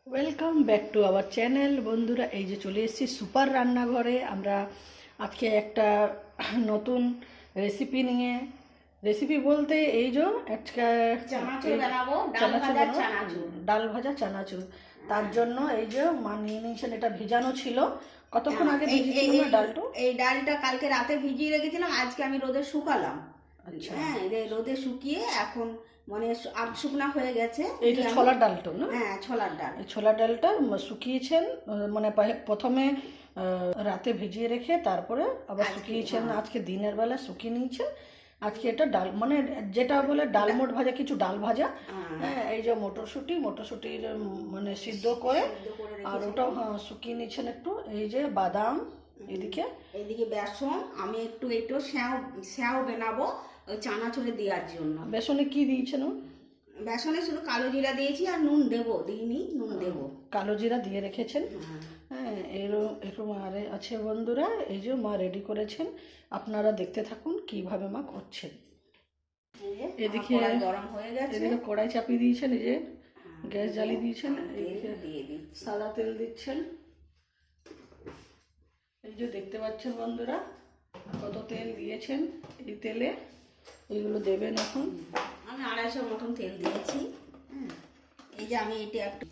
Welcome back to our channel. বন্ধুরা, এই যে চলে এসেছি সুপার রান্নাঘরে। আমরা আজকে একটা নতুন রেসিপি নিয়ে, রেসিপি বলতে এই যে আজকে চানাচুর বানাবো, ডাল ভাজা চানাচুর। তার জন্য এই যে মা নিয়ে নিয়েছেন, এটা ভিজানো ছিল। কতক্ষণ আগে ভিজিয়েছিলাম না ডালটা? এই ডালটা কালকে রাতে ভিজিয়ে রেখেছিলাম, আজকে আমি রোদে শুকালাম। আচ্ছা, হ্যাঁ, রোদে শুকিয়ে এখন মানে আধ শুকনা হয়ে গেছে। এইটা ছোলার ডালটা না? হ্যাঁ, ছোলার ডাল। এই ছোলার ডালটা শুকিয়েছেন, মানে প্রথমে রাতে ভিজিয়ে রেখে তারপরে আবার শুকিয়েছেন। আজকে দিনের বেলা শুকিয়ে নিয়েছেন। আজকে এটা ডাল, মানে যেটা বলে ডালমোট ভাজা, কিছু ডাল ভাজা। হ্যাঁ, এই যে মটরশুঁটির মানে সিদ্ধ করে, আর ওটাও শুকিয়ে নিয়েছেন একটু। এই যে বাদাম, এদিকে বেসন, আমি একটু স্যাও বানাবো ওই চানাচুরে দেওয়ার জন্য। বেসনে কি দিয়েছেন? বেসনে শুধু কালো জিরা দিয়েছি, আর নুন দিইনি, নুন দেবো। কালো জিরা দিয়ে রেখেছেন। হ্যাঁ, এরকম আরে আছে বন্ধুরা। এই যে মা রেডি করেছেন, আপনারা দেখতে থাকুন কিভাবে মা করছেন। এদিকে গরম হয়ে গেছে, এদিকে কড়াই চাপিয়ে দিয়েছেন, এই যে গ্যাস জ্বালিয়ে দিয়েছেন। এদিকে সাদা তেল দিচ্ছেন। এই যে দেখতে পাচ্ছেন বন্ধুরা কত তেল দিয়েছেন। এই তেলে এইগুলো দেবেন এখন। আমি 250 মতন তেল দিয়েছি। এই যে আমি এটা একটু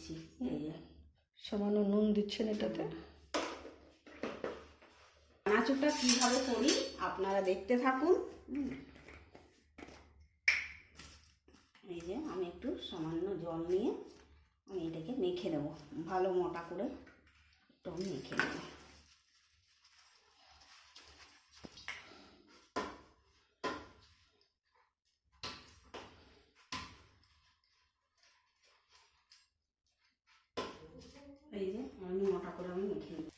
সামান্য নুন দিচ্ছেন এটাতে। চানাচুরটা কিভাবে করি আপনারা দেখতে থাকুন। এই যে আমি একটু সামান্য জল নিয়ে আমি এটাকে মেখে দেবো, ভালো মোটা করে একটু আমি মেখে দেবো। এই যে আমি মোটা করে আমি মেখে দেবো।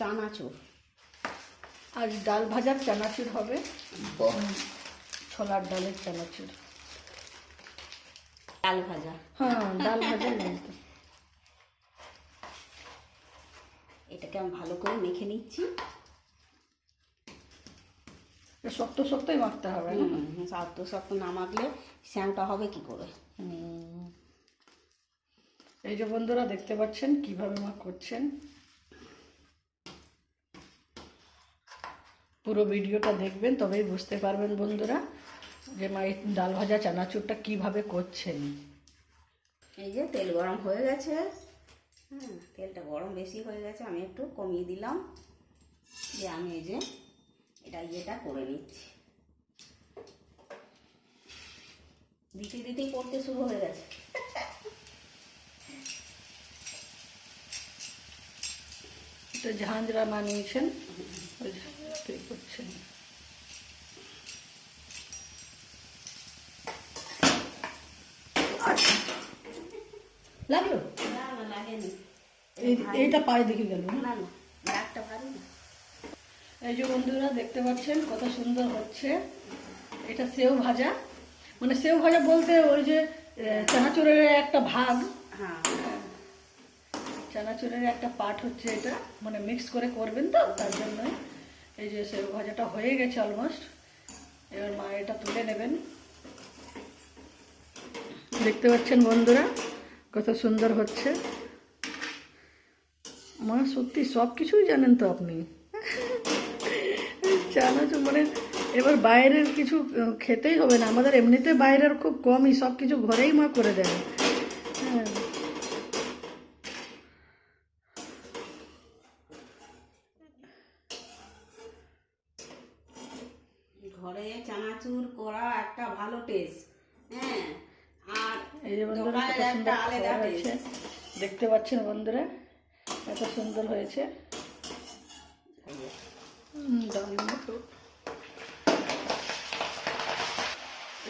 চানাচুর, আজ ডাল ভাজার চানাচুর হবে, ছোলার ডালের চানাচুর। ডাল ভাজা, হ্যাঁ, ডাল ভাজা। এটাকে আমি ভালো করে মেখে নিচ্ছি। শক্ত শক্তই মাখতে হবে। শক্ত শক্ত না মাখলে শ্যামটা হবে কি করে? এই যে বন্ধুরা দেখতে পাচ্ছেন কিভাবে মা করছেন। পুরো ভিডিওটা দেখবেন, তবেই বুঝতে পারবেন বন্ধুরা যে মা এই ডাল ভাজা চানাচুরটা কিভাবে করছেন। এই যে তেল গরম হয়ে গেছে। তেলটা গরম বেশি হয়ে গেছে, আমি একটু কমিয়ে দিলাম। যে আমি এই যে ইয়েটা করে নিচ্ছি। দিতেই করতে শুরু হয়ে গেছে। এটা ঝাঁঝরা বানিয়েছেন, করছেন। লাগলো? না না, লাগেনি। এইটা পায়ে দেখে গেল। না না, রাগটা ভারী না। এই যে বন্ধুরা দেখতে পাচ্ছেন কত সুন্দর হচ্ছে। এটা সেও ভাজা, মানে সেও ভাজা বলতে ওই যে চানাচুরের একটা ভাগ। হ্যাঁ, চানাচুরের একটা পার্ট হচ্ছে এটা, মানে মিক্স করে করবেন তো, তার জন্যই। এই যে সেও ভাজাটা হয়ে গেছে অলমোস্ট। এবার মা এটা তুলে নেবেন। দেখতে পাচ্ছেন বন্ধুরা কত সুন্দর হচ্ছে। মা সত্যি সব কিছুই জানেন তো আপনি। চানাচুর মানে এবার বাইরের কিছু খেতেই হবে না আমাদের, এমনিতে বাইরের খুব কমই, সব কিছু ঘরেই মা করে দেয়। হ্যাঁ, ঘরে চানাচুর করা একটা ভালো টেস্ট। হ্যাঁ, আর এই যে বন্ধুরা কত সুন্দর আলাদা হয়েছে, দেখতে পাচ্ছেন বন্ধুরা এত সুন্দর হয়েছে।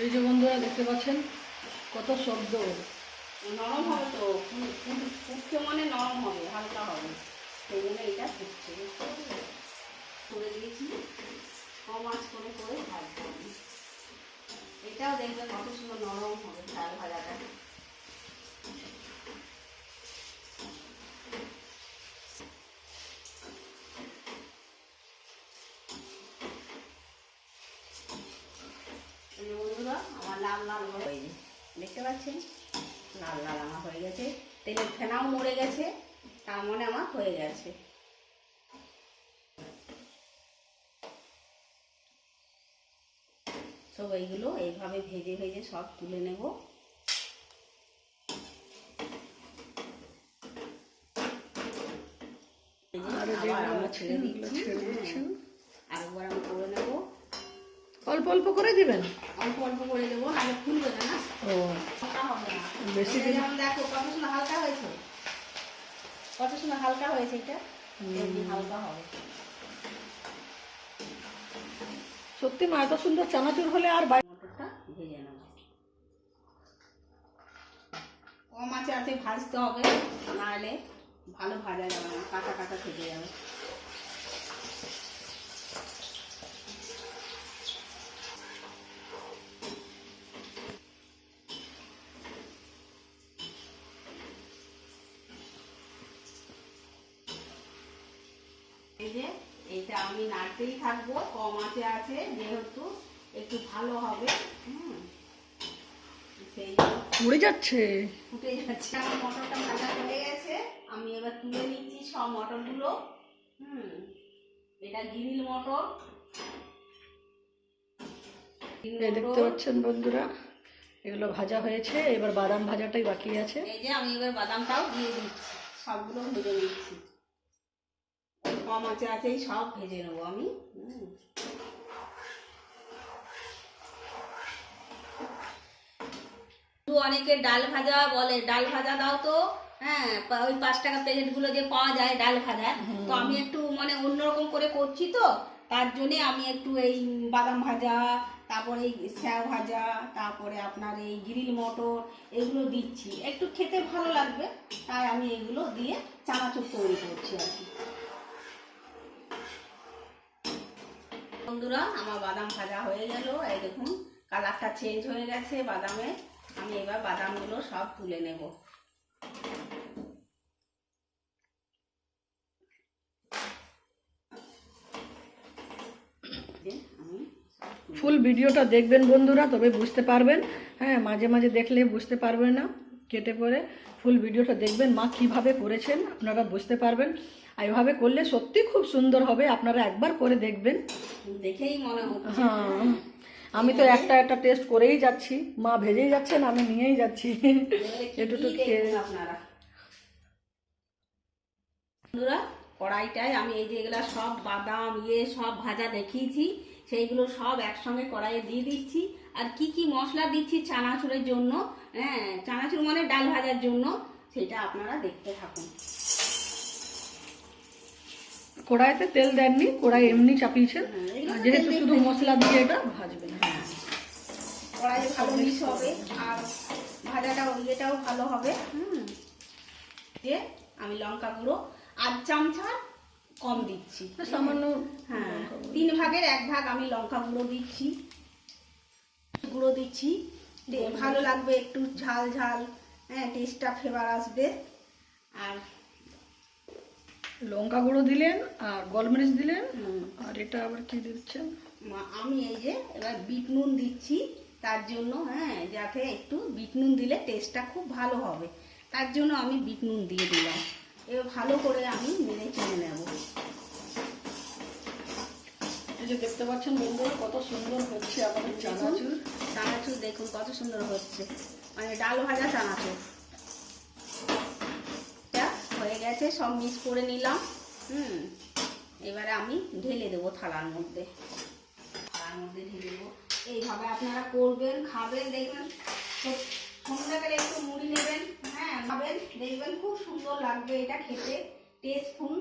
এই যে বন্ধুরা দেখতে পাচ্ছেন কত শব্দ। নরম হবে তো, ফুটছে মানে নরম হবে, হালকা হবে, সেই জন্য এটা ফুটছে। করে দিয়েছি, কম আঁচ করে ভাজতে হবে। এটাও দেখবেন কত সুন্দর নরম হবে ডাল ভাজাটা। বন্ধুরা আমার লাল লাল হয়ে গেছে, দেখতে পাচ্ছেন লাল লাল আমার হয়ে গেছে, তেলের ফেনাও মরে গেছে, তার মানে আমার হয়ে গেছে। সব এইগুলো এইভাবে ভেজে ভেজে সব তুলে নেব। আবার আমরা ছেড়ে দিচ্ছি, আরেকবার আমি করে নেব। অল্প অল্প করে দিবেন, অল্প অল্প করে দেবো, নাহলে ফুলবে না, না ও হালকা হবে না। বেশি এটা যেমন দেখো কত সুন্দর হালকা হয়েছে, কত সুন্দর হালকা হয়েছে, এটা এমনি হালকা হবে। সত্যি মা এত সুন্দর চানাচুর হলে আর মটরটা ভেজে নেব, কম আঁচে আছে ভাজতে হবে, নাহলে ভালো ভাজা যাবে না, কাঁচা কাঁচা থেকে যাবে। এই যে এইটা আমি নাড়তেই থাকবো, কম আঁচে আছে যেহেতু একটু ভালো হবে। সেই উড়ে যাচ্ছে। ফুটে যাচ্ছে, আমার মটরটা ভাজা হয়ে গেছে, আমি এবার তুলে নিচ্ছি সব মটরগুলো। এটা গ্রিল মটর, এই দেখতে পাচ্ছেন বন্ধুরা, এগুলো ভাজা হয়েছে, এবার বাদাম ভাজাটাই বাকি আছে। এই যে আমি এবার বাদামটাও দিয়ে দিচ্ছি, সবগুলো ভেজে নিচ্ছি, কম আঁচে আছেই সব ভেজে নেবো আমি। অনেকে ডাল ভাজা বলে, ডাল ভাজা দাও তো, হ্যাঁ ওই 5 টাকা প্যাকেটগুলো যে পাওয়া যায় ডাল ভাজা, তো আমি একটু মানে অন্যরকম করে করছি, তো তার জন্যে আমি একটু এই বাদাম ভাজা, তারপরে এই স্যাও ভাজা, তারপরে আপনার এই গ্রিল মটর এগুলো দিচ্ছি, একটু খেতে ভালো লাগবে, তাই আমি এগুলো দিয়ে চানাচুর তৈরি করছি আর কি। বন্ধুরা আমার বাদাম ভাজা হয়ে গেল, এই দেখুন কালারটা চেঞ্জ হয়ে গেছে বাদামে। আমি এবার বাদামগুলো সব তুলে নেব। ফুল ভিডিওটা দেখবেন বন্ধুরা, তবে বুঝতে পারবেন। হ্যাঁ, মাঝে মাঝে দেখলে বুঝতে পারবেন না, কেটে পরে ফুল ভিডিওটা দেখবেন মা কিভাবে করেছেন, আপনারা বুঝতে পারবেন। আর এভাবে করলে সত্যি খুব সুন্দর হবে, আপনারা একবার করে দেখবেন, দেখেই মনে হচ্ছে। হ্যাঁ, আমি তো একটা একটা টেস্ট করেই যাচ্ছি, মা ভেজেই যাচ্ছেন, আমি নিয়েই যাচ্ছি একটু খেয়ে। আপনারা বন্ধুরা কড়াইটায় আমি এই যে এগুলা সব বাদাম সব ভাজা দেখিয়েছি, সেইগুলো সব একসঙ্গে কড়াইয়ে দিয়ে দিচ্ছি। আর কি কি মশলা দিচ্ছি চানাচুরের জন্য, হ্যাঁ চানাচুর মানে ডাল ভাজার জন্য, সেটা আপনারা দেখতে থাকুন। কড়াইতে তেল দেননি, কড়াই এমনি চাপিয়েছেন, যেহেতু শুধু মশলা দিয়ে এটা ভাজবেন। হ্যাঁ, কড়াইয়ে ভালো মিক্স হবে আর ভাজাটাও ইয়েটাও ভালো হবে। যে আমি লঙ্কা গুঁড়ো 8 চামচা কম দিচ্ছি, সামান্য, হ্যাঁ 3 ভাগের 1 ভাগ আমি লঙ্কা গুঁড়ো দিচ্ছি, ভালো লাগবে, একটু ঝাল ঝাল, হ্যাঁ টেস্টটা ফ্লেভার আসবে। আর লঙ্কা গুঁড়ো দিলেন আর গোলমরিচ দিলেন, আর এটা আবার কি দিচ্ছেন? আমি এই যে এবার বিট নুন দিচ্ছি, তার জন্য, হ্যাঁ যাতে একটু বিট নুন দিলে টেস্টটা খুব ভালো হবে, তার জন্য আমি বিট নুন দিয়ে দিলাম। এবার ভালো করে আমি নেড়ে চেড়ে নেব। এই যে দেখতে পাচ্ছেন বন্ধুরা কত সুন্দর হচ্ছে আমাদের চানাচুর। চানাচুর দেখুন কত সুন্দর হচ্ছে, মানে ডাল ভাজা চানাচুর হয়ে গেছে, সব মিক্স করে নিলাম। এবারে আমি ঢেলে দেবো থালার মধ্যে, ঢেলে দেবো। এইভাবে আপনারা করবেন, খাবেন, দেখবেন সন্ধ্যাকালে একটু মুড়ি নেবেন, হ্যাঁ খাবেন, দেখবেন খুব সুন্দর লাগবে এটা খেতে, টেস্টফুল।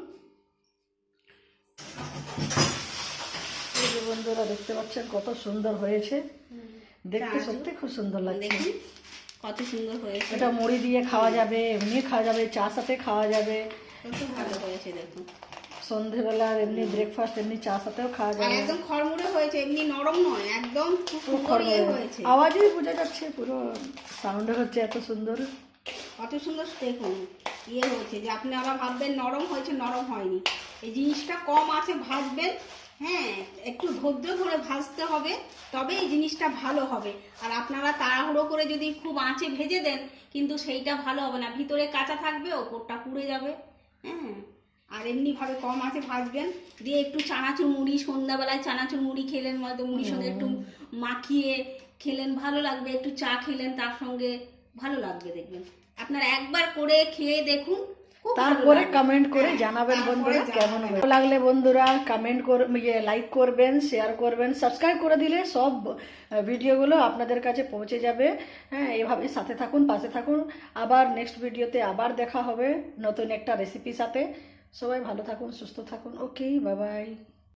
এই যে বন্ধুরা দেখতে পাচ্ছেন কত সুন্দর হয়েছে, দেখতে সত্যি খুব সুন্দর লাগছে। দেখুন কত সুন্দর হয়েছে, এটা মুড়ি দিয়ে খাওয়া যাবে, এমনি খাওয়া যাবে, চা সাথে খাওয়া যাবে, কত ভালো হয়েছে দেখুন। সন্ধেবেলা এমনি ব্রেকফাস্ট, এমনি চা সাথেও খাওয়া আর যাবে। একদম খড়মুড়ে হয়েছে, এমনি নরম নয়, একদম খুব সুন্দর হয়েছে। আওয়াজেই বোঝা যাচ্ছে, পুরো সাউন্ডে হচ্ছে এত সুন্দর। কত সুন্দর দেখুন হয়েছে, যে আপনি আবার ভাববেন নরম হয়েছে, নরম হয়নি। এই জিনিসটা কম আছে ভাজবেন, হ্যাঁ, একটু ধৈর্য ধরে ভাজতে হবে, তবে এই জিনিসটা ভালো হবে। আর আপনারা তাড়াহুড়ো করে যদি খুব আঁচে ভেজে দেন, কিন্তু সেইটা ভালো হবে না, ভিতরে কাঁচা থাকবে, ওপরটা পুড়ে যাবে। হ্যাঁ, আর এমনিভাবে কম আঁচে ভাজবেন, দিয়ে একটু চানাচুর মুড়ি, সন্ধ্যাবেলায় চানাচুর মুড়ি খেলেন, হয়তো মুড়ির সঙ্গে একটু মাখিয়ে খেলেন, ভালো লাগবে। একটু চা খেলেন তার সঙ্গে, ভালো লাগবে দেখবেন। আপনারা একবার করে খেয়ে দেখুন, খুব ভালো তারপরে লাগবে। কমেন্ট করে হ্যাঁ, জানাবেন তারপরে বন্ধুরা কেমন জানাবেন। ভালো লাগলে বন্ধুরা কমেন্ট লাইক করবেন, শেয়ার করবেন, সাবস্ক্রাইব করে দিলে সব ভিডিওগুলো আপনাদের কাছে পৌঁছে যাবে। হ্যাঁ, এভাবে সাথে থাকুন, পাশে থাকুন। আবার নেক্সট ভিডিওতে আবার দেখা হবে নতুন একটা রেসিপির সাথে। সবাই ভালো থাকুন, সুস্থ থাকুন। ওকে, বাই বাই।